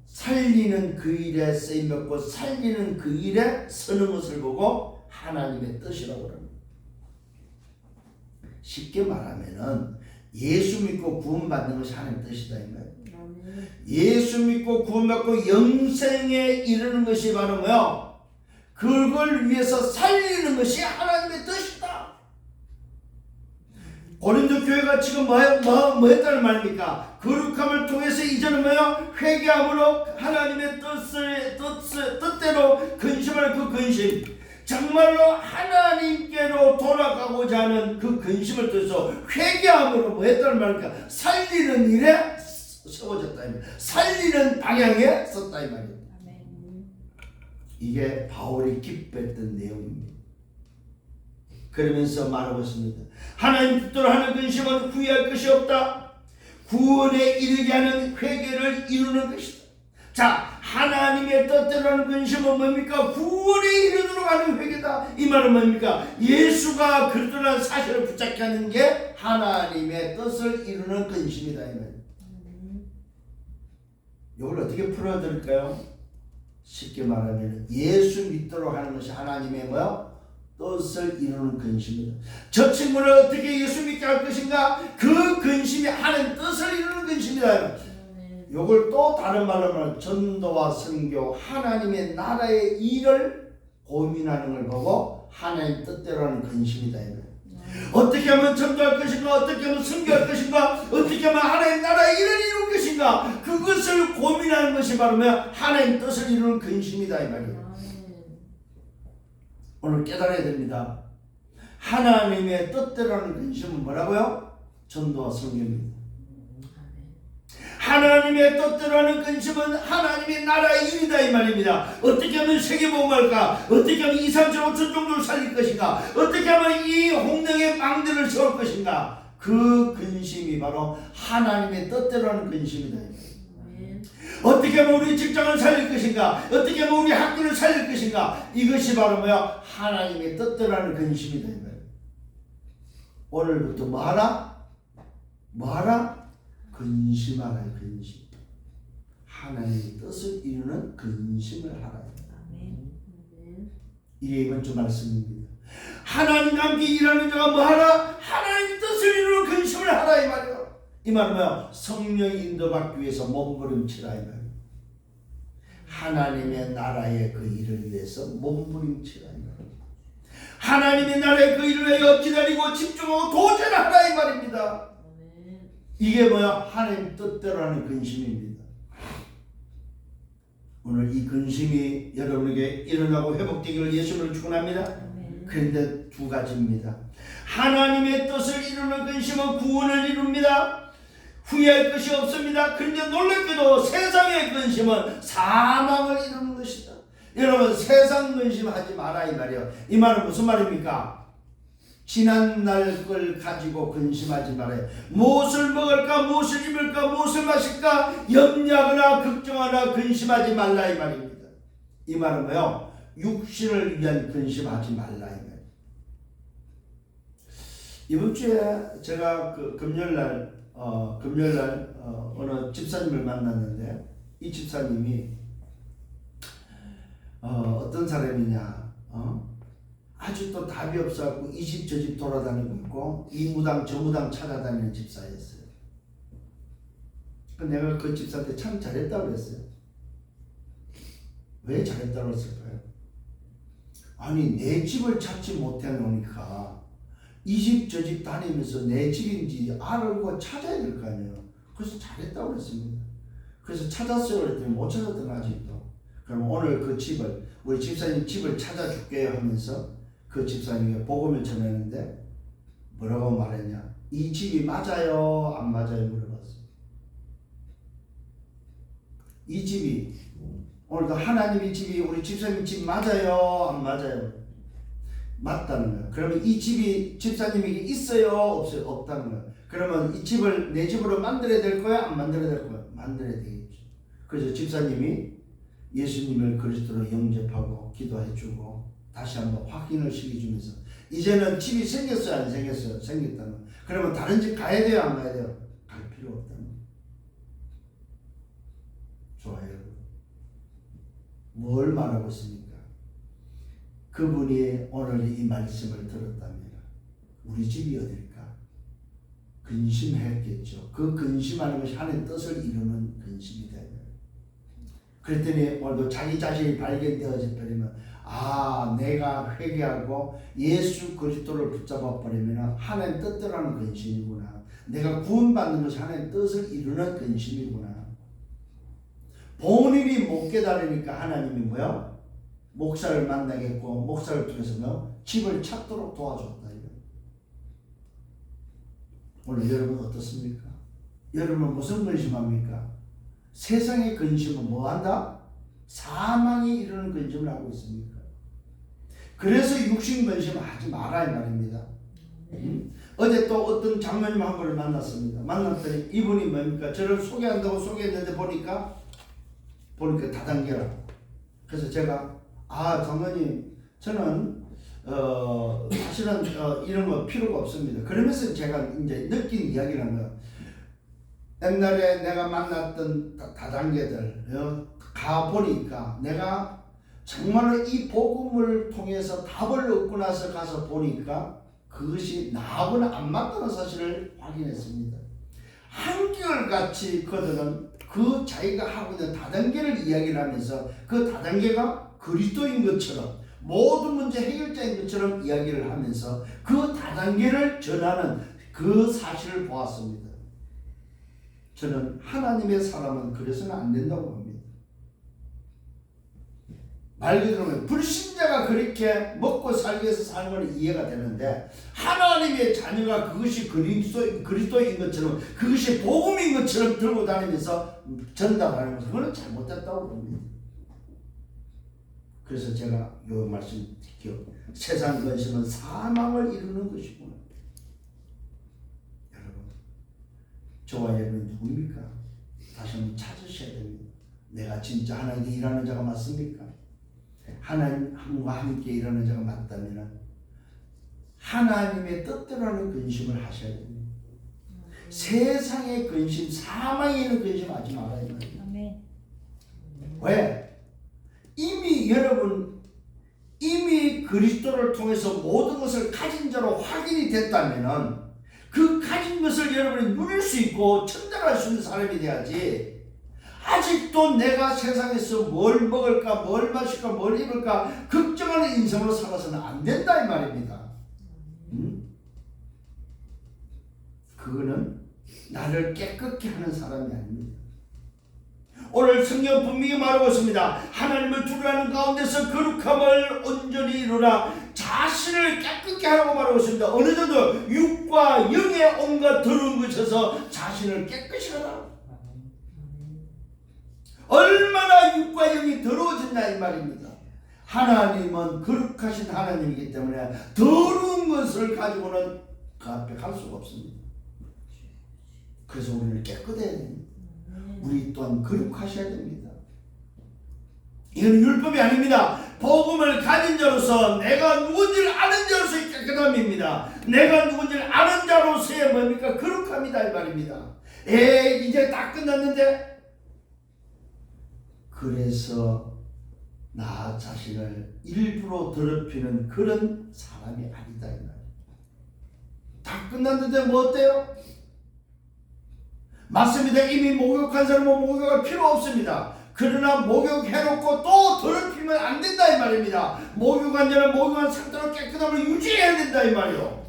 살리는 그 일에 쓰임받고 살리는 그 일에 서는 것을 보고 하나님의 뜻이라고 합니다. 쉽게 말하면은 예수 믿고 구원받는 것이 하나님의 뜻이다 이 말이에요. 예수 믿고 구원받고 영생에 이르는 것이 바로 뭐요? 그걸 위해서 살리는 것이 하나님의 뜻이다. 고린도 교회가 지금 뭐 했다는 말입니까? 거룩함을 통해서 이제는 뭐요? 회개함으로 하나님의 뜻대로 근심하는 그 근심, 정말로 하나님께로 돌아가고자 하는 그 근심을 통해서 회개함으로 뭐 했다는 말입니까? 살리는 일에 세워졌다 이 말이에요. 살리는 방향에 섰다 이 말이에요. 이게 바울이 기뻐했던 내용입니다. 그러면서 말하고 있습니다. 하나님 뜻대로 하는 근심은 후회할 것이 없다. 구원에 이르게 하는 회개를 이루는 것이다. 자, 하나님의 뜻대로는 근심은 뭡니까? 구원에 이르도록 하는 회개다. 이 말은 뭡니까? 예수가 그리스도라는 사실을 붙잡게 하는 게 하나님의 뜻을 이루는 근심이다. 이 말. 이걸 어떻게 풀어드릴까요? 쉽게 말하면 예수 믿도록 하는 것이 하나님의 뭐요? 뜻을 이루는 근심이다. 저 친구를 어떻게 예수 믿게 할 것인가? 그 근심이 하나님 뜻을 이루는 근심이다. 이걸 또 다른 말로 말하면 전도와 선교, 하나님의 나라의 일을 고민하는 걸 보고 하나님 뜻대로 하는 근심이다. 어떻게 하면 전도할 것인가? 어떻게 하면 선교할 것인가? 어떻게 하면 하나님 나라의 일을 이룰 것인가? 그것을 고민하는 것이 바로 하나님 뜻을 이루는 근심이다. 이 말이에요. 오늘 깨달아야 됩니다. 하나님의 뜻대로 하는 근심은 뭐라고요? 전도와 선교입니다. 하나님의 뜻대로 하는 근심은 하나님의 나라의 일이다. 이 말입니다. 어떻게 하면 세계복음할까? 어떻게 하면 2, 3, 5천 정도를 살릴 것인가? 어떻게 하면 이 홍령의 망대를 세울 것인가? 그 근심이 바로 하나님의 뜻대로 하는 근심이다. 어떻게 하면 우리 직장을 살릴 것인가? 어떻게 하면 우리 학교를 살릴 것인가? 이것이 바로 뭐야? 하나님의 뜻대로 하는 근심이다. 오늘부터 뭐하라? 뭐하라? 근심하라. 근심. 하나님의 뜻을 이루는 근심을 하라. 이게 이번 주 말씀입니다. 하나님과 함께 일하는 자가 뭐하라? 하나님의 뜻을 이루는 근심을 하라. 이 말이에요. 이 말은 뭐야? 성령의 인도받기 위해서 몸부림치라. 이 말이에요. 하나님의 나라의 그 일을 위해서 몸부림치라. 이 말이에요. 하나님의 나라의 그 일을 위하여 기다리고 집중하고 도전하라. 이 말입니다. 이게 뭐야? 하나님 뜻대로 하는 근심입니다. 오늘 이 근심이 여러분에게 일어나고 회복되기를 예수를 축원합니다. 그런데 두 가지입니다. 하나님의 뜻을 이루는 근심은 구원을 이룹니다. 후회할 것이 없습니다. 그런데 놀랍게도 세상의 근심은 사망을 이루는 것이다. 여러분, 세상 근심하지 마라 이 말이에요. 이 말은 무슨 말입니까? 지난날 걸 가지고 근심하지 말아요. 무엇을 먹을까, 무엇을 입을까, 무엇을 마실까 염려하거나 걱정하거나 근심하지 말라 이 말입니다. 이 말은 뭐요? 육신을 위한 근심하지 말라 이 말. 이번 주에 제가 금요일날 어느 집사님을 만났는데, 이 집사님이 어떤 사람이냐, 아주 또 답이 없어갖고 이 집 저 집 돌아다니고 있고 이 무당 저 무당 찾아다니는 집사였어요. 내가 그 집사한테 참 잘했다고 그랬어요. 왜 잘했다고 했을까요? 아니, 내 집을 찾지 못해 놓으니까 이 집 저 집 다니면서 내 집인지 알고 찾아야 될 거 아니에요. 그래서 잘했다고 그랬습니다. 그래서 찾았어요 그랬더니 못 찾았던 아직도. 그럼 오늘 그 집을, 우리 집사님 집을 찾아줄게요 하면서 그 집사님에게 복음을 전했는데 뭐라고 말했냐? 이 집이 맞아요? 안 맞아요? 물어봤어요. 이 집이, 오늘도 하나님의 집이 우리 집사님 집 맞아요? 안 맞아요? 맞다는 거예요. 그러면 이 집이 집사님에게 있어요? 없어요? 없다는 거예요. 그러면 이 집을 내 집으로 만들어야 될 거야? 안 만들어야 될 거야? 만들어야 되겠죠. 그래서 집사님이 예수님을 그리스도로 영접하고 기도해주고 다시 한번 확인을 시켜주면서 이제는 집이 생겼어요? 안 생겼어요? 생겼다는 거예요. 그러면 다른 집 가야 돼요? 안 가야 돼요? 갈 필요 없다는 거예요. 좋아요. 뭘 말하고 있습니까? 그분이 오늘 이 말씀을 들었다면 우리 집이 어딜까? 근심했겠죠. 그 근심하는 것이 하나님의 뜻을 이루는 근심이다. 그랬더니 오늘도 자기 자신이 발견되어져 버리면, 아, 내가 회개하고 예수 그리스도를 붙잡아 버리면 하나님 뜻대로 하는 근심이구나. 내가 구원받는 것이 하나님 뜻을 이루는 근심이구나. 본인이 못 깨달으니까 하나님이 뭐야? 목사를 만나겠고 목사를 통해서 집을 찾도록 도와줬다. 오늘 여러분 어떻습니까? 여러분 무슨 근심합니까? 세상의 근심은 뭐한다? 사망이 이루는 근심을 하고 있습니까? 그래서 육신 근심 하지 마라 이 말입니다. 어제 또 어떤 장로님 한 분을 만났습니다. 만났더니 이분이 뭡니까? 저를 소개한다고 소개했는데 보니까 보니까 다단계라고. 그래서 제가 장로님 저는 사실은 이런 거 필요가 없습니다. 그러면서 제가 이제 느낀 이야기를 한 거예요. 옛날에 내가 만났던 다단계들 가보니까 내가 정말로 이 복음을 통해서 답을 얻고 나서 가서 보니까 그것이 나하고는 안 맞다는 사실을 확인했습니다. 한결같이 그들은 그 자기가 하고 있는 다단계를 이야기를 하면서 그 다단계가 그리스도인 것처럼 모든 문제 해결자인 것처럼 이야기를 하면서 그 다단계를 전하는 그 사실을 보았습니다. 저는 하나님의 사람은 그래서는 안 된다고 합니다. 말 그대로 불신자가 그렇게 먹고 살기 위해서 사는 건 이해가 되는데 하나님의 자녀가 그것이 그리스도인 것처럼 그것이 복음인 것처럼 들고 다니면서 전달하는 것은 그건 잘못됐다고 봅니다. 그래서 제가 이 말씀 드릴게요. 세상 근심은 사망을 이루는 것이구나. 여러분, 저와 여러분 누구입니까? 다시 한번 찾으셔야 됩니다. 내가 진짜 하나님께 일하는 자가 맞습니까? 하나님과 함께 일하는 자가 맞다면 하나님의 뜻대로 하는 근심을 하셔야 됩니다. 세상의 근심, 사망에 있는 근심하지 말아야 됩니다. 왜? 이미 그리스도를 통해서 모든 것을 가진 자로 확인이 됐다면은 그 가진 것을 여러분이 누릴 수 있고 천당할 수 있는 사람이 돼야지. 아직도 내가 세상에서 뭘 먹을까, 뭘 마실까, 뭘 입을까 걱정하는 인생으로 살아서는 안 된다 이 말입니다. 그거는 나를 깨끗게 하는 사람이 아닙니다. 오늘 성경 분명히 말하고 있습니다. 하나님을 두려워하는 가운데서 거룩함을 온전히 이루라. 자신을 깨끗게 하라고 말하고 있습니다. 어느 정도 육과 영의 온갖 더러운 것에서 자신을 깨끗이 하라. 얼마나 육과 영이 더러워졌냐 이 말입니다. 하나님은 거룩하신 하나님이기 때문에 더러운 것을 가지고는 그 앞에 갈 수가 없습니다. 그래서 우리는 깨끗해야 됩니다. 우리 또한 거룩하셔야 됩니다. 이건 율법이 아닙니다. 복음을 가진 자로서 내가 누군지를 아는 자로서의 깨끗함입니다. 내가 누군지를 아는 자로서의 뭡니까? 거룩함이다 이 말입니다. 이제 다 끝났는데 그래서 나 자신을 일부러 더럽히는 그런 사람이 아니다 이 말입니다. 다 끝났는데 뭐 어때요? 맞습니다. 이미 목욕한 사람은 목욕할 필요 없습니다. 그러나 목욕해놓고 또 더럽히면 안 된다 이 말입니다. 목욕한 자는 목욕한 상태로 깨끗함을 유지해야 된다 이 말이요.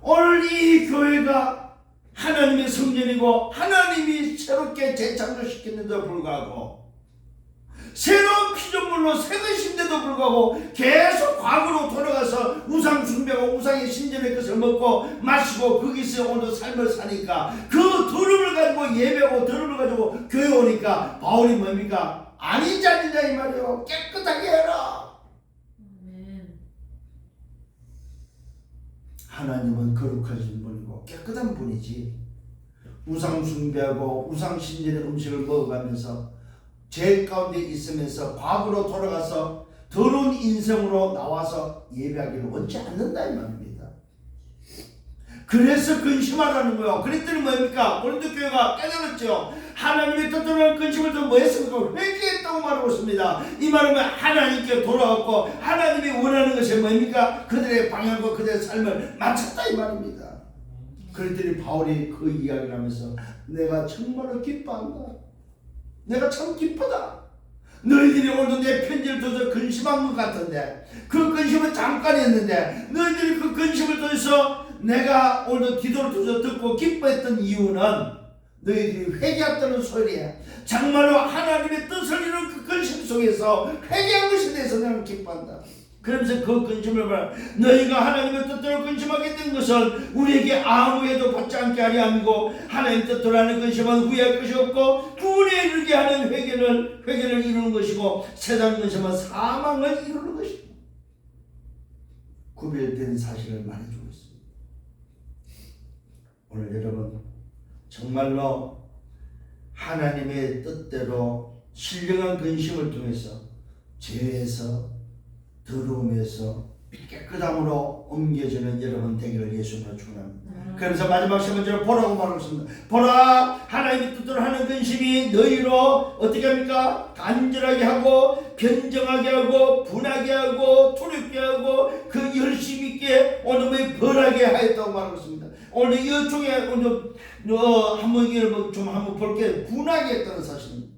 오늘 이 교회가 하나님의 성전이고 하나님이 새롭게 재창조시켰는데도 불구하고 새로운 피조물로 새것인데도 불구하고 계속 과거로 돌아가서 우상 숭배하고 우상의 신전의 것을 먹고 마시고 거기서 오늘 삶을 사니까 그 더러움을 가지고 예배하고 더러움을 가지고 교회 오니까 바울이 뭡니까? 아니지 않느냐 이 말이에요. 깨끗하게 해라. 하나님은 거룩하신 분이고 깨끗한 분이지 우상 숭배하고 우상 신전의 음식을 먹어가면서 죄 가운데 있으면서 과거로 돌아가서 더러운 인생으로 나와서 예배하기를 원치 않는다 이 말입니다. 그래서 근심하라는 거예요. 그랬더니 뭡니까? 고린도 교회가 깨달았죠. 하나님의 뜻대로 근심을 또 뭐 했습니까? 회개했다고 말하고 있습니다. 이 말은 하나님께 돌아왔고 하나님이 원하는 것이 뭡니까? 그들의 방향과 그들의 삶을 맞췄다 이 말입니다. 그랬더니 바울이 그 이야기를 하면서 내가 정말로 기뻐한다. 내가 참 기쁘다. 너희들이 오늘도 내 편지를 통해서 근심한 것 같은데 그 근심은 잠깐이었는데 너희들이 그 근심을 통해서 내가 오늘도 기도를 통해서 듣고 기뻐했던 이유는 너희들이 회개했다는 소리야. 정말로 하나님의 뜻을 이루는 그 근심 속에서 회개한 것에 대해서 나는 기뻐한다. 그러면서 그 근심을 말하 너희가 하나님의 뜻대로 근심하게 된 것은 우리에게 아무 해도 받지 않게 하려 함이고 하나님 뜻대로 하는 근심은 후회할 것이 없고 구원에 이르게 하는 회개를 이루는 것이고 세상 근심은 사망을 이루는 것이고 구별된 사실을 말해주고 있습니다. 오늘 여러분 정말로 하나님의 뜻대로 신령한 근심을 통해서 죄에서 더러움에서 깨끗함으로 옮겨지는 여러분 되기를 예수님으로 축원합니다. 그래서 마지막 세 번째로 보라고 말하고 있습니다. 보라, 하나님의 뜻대로 하는 근심이 너희로 어떻게 합니까? 간절하게 하고 변정하게 하고 분하게 하고 두렵게 하고 그 열심 있게 오늘 벌하게 하였다고 말하고 있습니다. 오늘 이 중에 한번 볼게요. 분하게 했다는 사실입니다.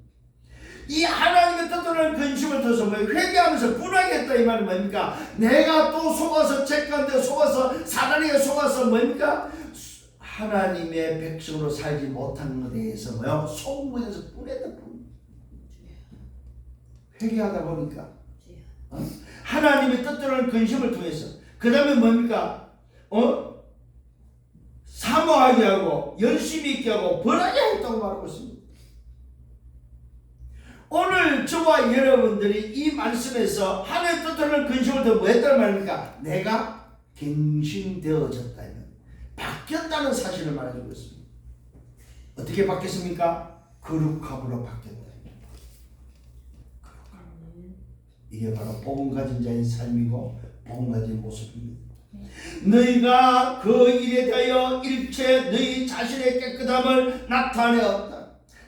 이 하나님의 뜻대로 근심을 통해서 회개하면서 분하게 했다 이 말은 뭡니까? 내가 또 속아서 죄 가운데 속아서 사단에게 속아서 뭡니까? 하나님의 백성으로 살지 못한 것에 대해서 속은 것에 대해서 분했다. 회개하다 보니까 하나님의 뜻대로 근심을 통해서 그 다음에 뭡니까? 사모하게 하고 열심히 있게 하고 벌하게 했다고 말하고 있습니다. 오늘 저와 여러분들이 이 말씀에서 하나님의 뜻대로 근심을 더 뭐 했다는 말입니까? 내가 갱신되어졌다. 바뀌었다는 사실을 말해주고 있습니다. 어떻게 바뀌었습니까? 거룩함으로 바뀌었다. 이게 바로 복음 가진 자의 삶이고 복음 가진 모습입니다. 너희가 그 일에 대하여 일체 너희 자신의 깨끗함을 나타내었다.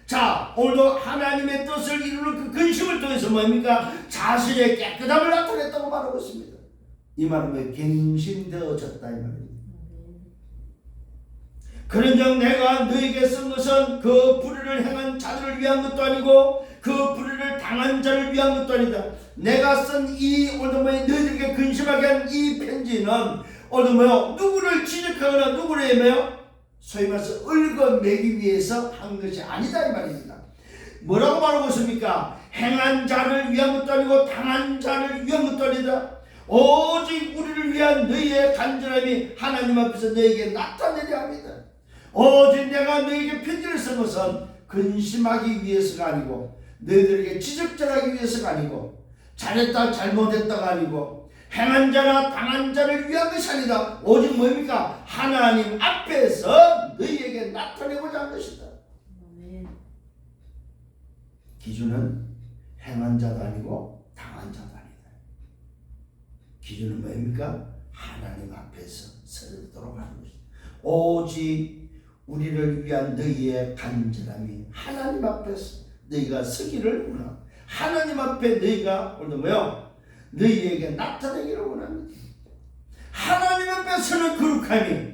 자, 오늘도 하나님의 뜻을 이루는 그 근심을 통해서 뭡니까? 자신의 깨끗함을 나타냈다고 말하고 있습니다. 이 말은 갱신되어졌다 이 말입니다. 그런즉 내가 너희에게 쓴 것은 그 불의를 행한 자들을 위한 것도 아니고 그 불의를 당한 자를 위한 것도 아니다. 내가 쓴 이 오늘 너희들에게 근심하게 한 이 편지는 오늘 누구를 지적하거나 누구를 소위 말해서 얽어매기 위해서 한 것이 아니다 이 말입니다. 뭐라고 말하고 있습니까? 행한 자를 위한 것도 아니고 당한 자를 위한 것도 아니다. 오직 우리를 위한 너희의 간절함이 하나님 앞에서 너희에게 나타내려 합니다. 오직 내가 너희에게 편지를 쓴 것은 근심하기 위해서가 아니고 너희들에게 지적질하기 위해서가 아니고 잘했다 잘못했다가 아니고 행한 자나 당한 자를 위한 것이 아니다. 오직 뭡니까? 하나님 앞에서 너희에게 나타내고자 한 것이다. 기준은 행한 자도 아니고 당한 자도 아니다. 기준은 뭡니까? 하나님 앞에서 서도록 하는 것이다. 오직 우리를 위한 너희의 간절함이 하나님 앞에서 너희가 서기를 원하고 하나님 앞에 너희가 오늘 너희에게 나타내기를 원합니다. 하나님 앞에서는 거룩함이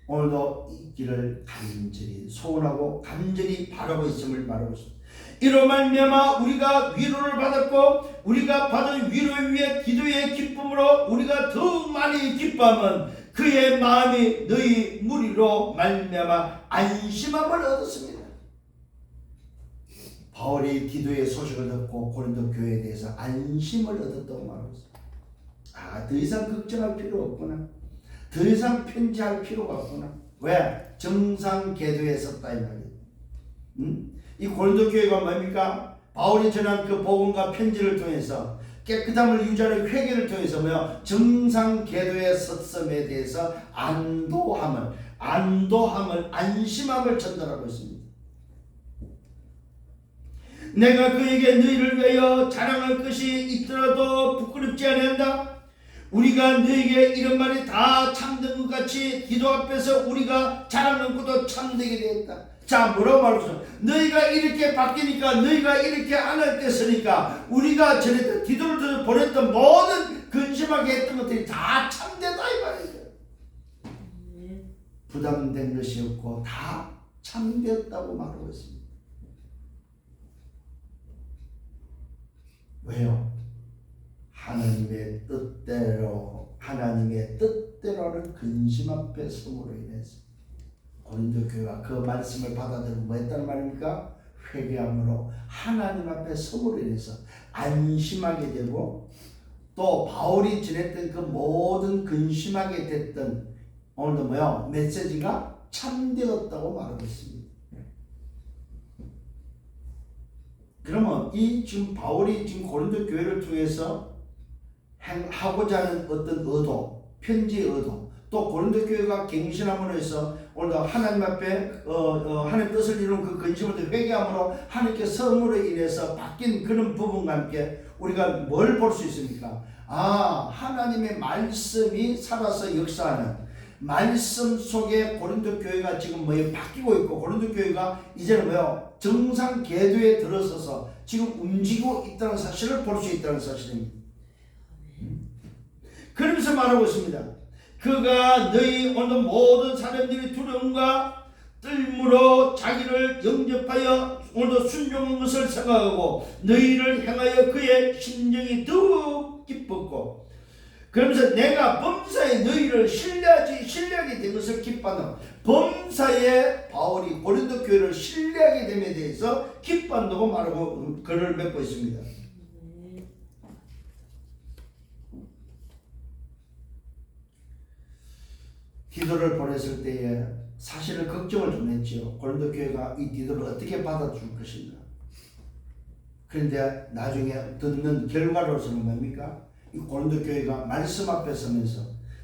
오늘도 있기를 간절히 소원하고 간절히 바라고 있음을 말하고 있습니다. 이로 말미암아 우리가 위로를 받았고 우리가 받은 위로를 위해 기도의 기쁨으로 우리가 더욱 많이 기뻐하면 그의 마음이 너희 무리로 말미암아 안심함을 얻었습니다. 바울이 기도의 소식을 듣고 고린도 교회에 대해서 안심을 얻었다고 말하고 있습니다. 더 이상 걱정할 필요 없구나. 더 이상 편지할 필요가 없구나. 왜? 정상 궤도에 섰다 이 말이에요. 이 고린도 교회가 뭡니까? 바울이 전한 그 복음과 편지를 통해서 깨끗함을 유지하는 회개를 통해서 정상 궤도에 섰음에 대해서 안도함을 안심함을 전달하고 있습니다. 내가 그에게 너희를 위하여 자랑할 것이 있더라도 부끄럽지 아니한다. 우리가 너에게 이런 말이 다 참된 것 같이 기도 앞에서 우리가 자랑하는 것도 참되게 되었다. 자, 뭐라고 말했어? 너희가 이렇게 바뀌니까 너희가 이렇게 안 할 때 서니까 우리가 전에 기도를 보냈던 모든 근심하게 했던 것들이 다 참되다 이 말이죠. 부담된 것이 없고 다 참되었다고 말하고 있습니다. 왜요? 하나님의 뜻대로는 근심 앞에 섬으로 인해서 고린도 교회가 그 말씀을 받아들이고 뭐 했다는 말입니까? 회개함으로 하나님 앞에 섬으로 인해서 안심하게 되고 또 바울이 지냈던 그 모든 근심하게 됐던 오늘도 메시지가 참되었다고 말하고 있습니다. 그러면 지금 바울이 지금 고린도 교회를 통해서 하고자 하는 어떤 의도, 편지의 의도, 또 고린도 교회가 갱신함으로 해서 오늘도 하나님 앞에 하나님 뜻을 이루는 그 근심을 회개함으로 하나님께 선물로 인해서 바뀐 그런 부분과 함께 우리가 뭘 볼 수 있습니까? 하나님의 말씀이 살아서 역사하는 말씀 속에 고린도 교회가 지금 바뀌고 있고, 고린도 교회가 이제는 정상 궤도에 들어서서 지금 움직이고 있다는 사실을 볼 수 있다는 사실입니다. 그러면서 말하고 있습니다. 그가 너희 오늘 모든 사람들이 두려움과 떨므로 자기를 영접하여 오늘도 순종한 것을 생각하고 너희를 향하여 그의 심정이 더욱 기뻤고, 그러면서 내가 범사에 너희를 신뢰하게 된 것을 기뻐한다. 범사에 바울이 고린도 교회를 신뢰하게 됨에 대해서 기뻐한다고 말하고 글을 맺고 있습니다. 디도를 보냈을 때에 사실은 걱정을 좀 했지요. 고린도 교회가 이 디도를 어떻게 받아줄 것인가. 그런데 나중에 듣는 결과로서는 뭡니까? 이 고린도 교회가 말씀 앞에 서면서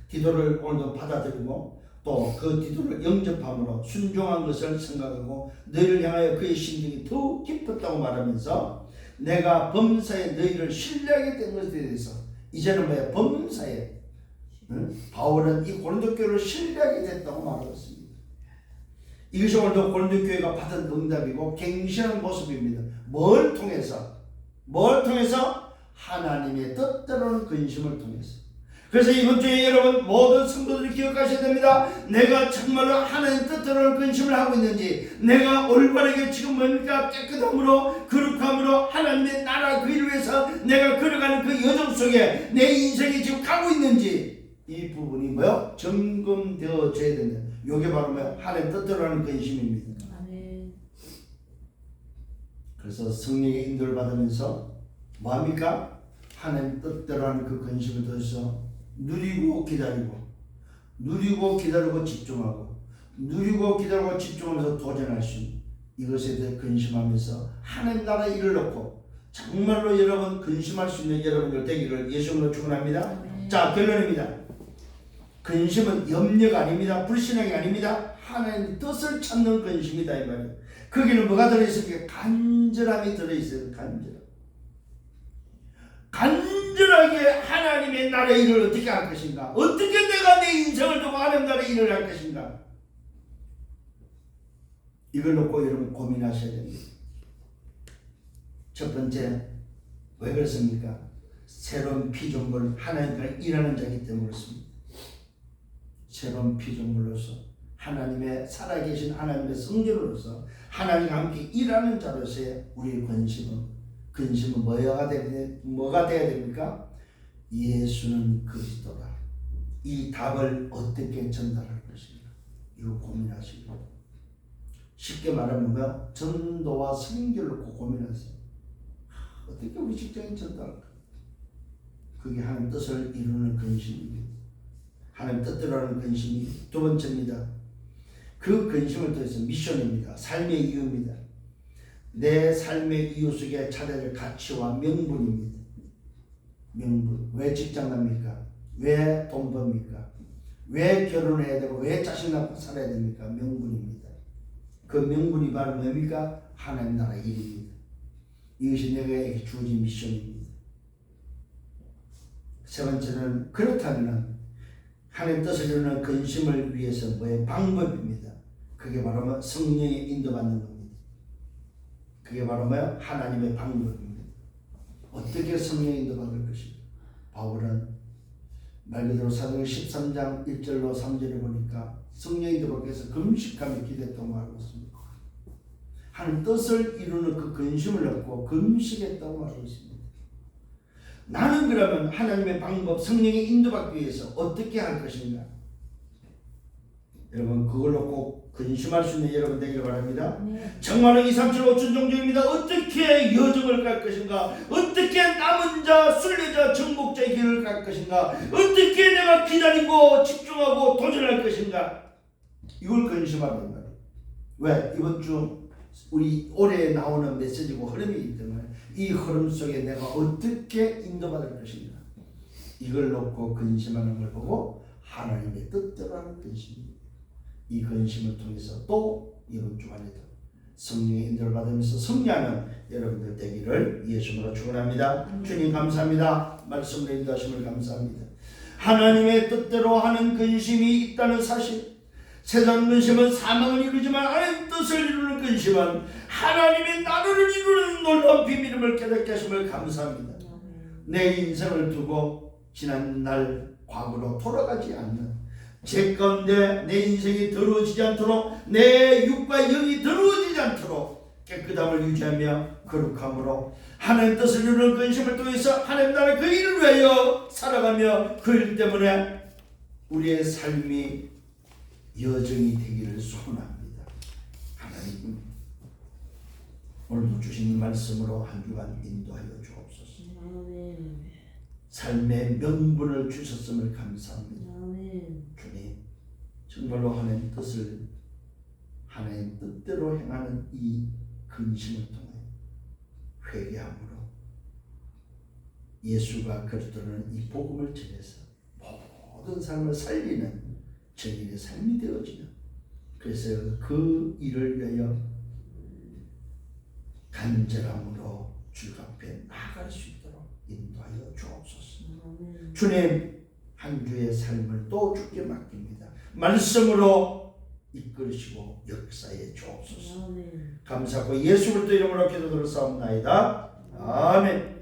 디도를 오늘도 받아들이고 또 그 디도를 영접함으로 순종한 것을 생각하고 너희를 향하여 그의 심정이 더욱 깊었다고 말하면서 내가 범사에 너희를 신뢰하게 된 것에 대해서 이제는 범사에 바울은 이 고린도 교회를 신뢰하게 됐다고 말하고 있습니다. 이것이 오늘도 고린도 교회가 받은 응답이고 갱신한 모습입니다. 뭘 통해서? 하나님의 뜻대로는 근심을 통해서. 그래서 이번 주에 여러분 모든 성도들이 기억하셔야 됩니다. 내가 정말로 하나님 뜻대로는 근심을 하고 있는지, 내가 올바르게 지금 깨끗함으로 거룩함으로 하나님의 나라 그 일을 위해서 내가 걸어가는 그 여정 속에 내 인생이 지금 가고 있는지, 이 부분이 점검되어져야 된다. 이게 바로 하나님 뜻대로 하는 근심입니다. 그래서 성령의 인도를 받으면서 뭐합니까? 하나님 뜻대로 하는 그 근심을 더해서 누리고 기다리고 집중하고 누리고 기다리고 집중하면서 도전할 수 있는 이것에 대해 근심하면서 하나님 나라 일을 놓고 정말로 여러분 근심할 수 있는 여러분들 되기를 예수님으로 축원합니다. 자, 결론입니다. 근심은 염려가 아닙니다. 불신앙이 아닙니다. 하나님 뜻을 찾는 근심이다 이 말이에요. 거기는 뭐가 들어있습니까? 간절함이 들어있어요. 간절하게 하나님의 나라의 일을 어떻게 할 것인가? 어떻게 내가 내 인생을 두고 하나님 나라의 일을 할 것인가? 이걸 놓고 여러분 고민하셔야 됩니다. 첫 번째, 왜 그렇습니까? 새로운 피조물, 하나님과 일하는 자이기 때문에 그렇습니다. 새로운 피조물로서 하나님의 살아계신 하나님의 성전으로서 하나님과 함께 일하는 자로서의 우리의 근심은 뭐가 돼야 됩니까? 예수는 그리스도다. 이 답을 어떻게 전달할 것인가? 이거 고민하시고, 쉽게 말하면 전도와 선교를 고민하세요. 어떻게 우리 직장인 전도할까? 그게 하나님 뜻을 이루는 근심입니다. 하나님 뜻대로 하는 근심이 두 번째입니다. 그 근심을 통해서 미션입니다. 삶의 이유입니다. 내 삶의 이유 속에 차례될 가치와 명분입니다. 명분. 왜 직장 갑니까? 왜 돈 법니까? 왜 결혼해야 되고 왜 자식 낳고 살아야 됩니까? 명분입니다. 그 명분이 바로 뭡니까? 하나님 나라 일입니다. 이것이 내게 주어진 미션입니다. 세 번째는 그렇다면 하나님 뜻을 이루는 근심을 위해서 방법입니다. 그게 바로 성령의 인도받는 겁니다. 그게 바로 하나님의 방법입니다. 어떻게 성령의 인도받을 것인가? 바울은 말 그대로 사도행 13장 1절로 3절에 보니까 성령의 인도받기 위해서 금식하며 기도했다고 말하고 있습니다. 하나님 뜻을 이루는 그 근심을 얻고 금식했다고 말하고 있습니다. 나는 그러면 하나님의 방법, 성령의 인도받기 위해서 어떻게 할 것인가? 여러분 그걸로 꼭 근심할 수 있는 여러분 되기를 바랍니다. 정말로 2, 3, 7, 5천 종족입니다. 어떻게 여정을 갈 것인가? 어떻게 남은 자, 순례자, 정복자의 길을 갈 것인가? 어떻게 내가 기다리고 집중하고 도전할 것인가? 이걸 근심하는 거예요. 왜? 이번 주 우리 올해 나오는 메시지고 흐름이기 때문에 이 흐름 속에 내가 어떻게 인도받을 것인가? 이걸 놓고 근심하는 걸 보고 하나님의 뜻대로 하는 근심입니다. 이 근심을 통해서 또 이번 주간에도 성령의 인도를 받으면서 승리하는 여러분들 되기를 예수님으로 축원합니다. 주님 감사합니다. 말씀으로 인도하심을 감사합니다. 하나님의 뜻대로 하는 근심이 있다는 사실, 세상 근심은 사망을 이루지만 하나님의 뜻을 이루는 근심은 하나님의 나라를 이루는 놀라운 비밀임을 깨닫게 하심을 감사합니다. 내 인생을 두고 지난날 과거로 돌아가지 않는, 제 가운데 내 인생이 더러워지지 않도록, 내 육과 영이 더러워지지 않도록 깨끗함을 유지하며 거룩함으로 하나님 뜻을 이루는 근심을 통해서 하나님 나라 그 일을 위하여 살아가며 그 일 때문에 우리의 삶이 여정이 되기를 소원합니다. 하나님 오늘도 주신 말씀으로 한 주간 인도하여 주옵소서. 삶의 명분을 주셨음을 감사합니다. 주님, 정말로 하나님 뜻을, 하나님 뜻대로 행하는 이 근심을 통해 회개함으로 예수가 그리스도는 이 복음을 전해서 모든 삶을 살리는 정인의 삶이 되어지는, 그래서 그 일을 위하여 간절함으로 주 앞에 나아갈 수 있도록 인도하여 주옵소서. 주님, 한 주의 삶을 또 주께 맡깁니다. 말씀으로 이끌으시고 역사에 주옵소서. 감사하고 예수 그리스도 이름으로 기도드렸사옵나이다. 아멘.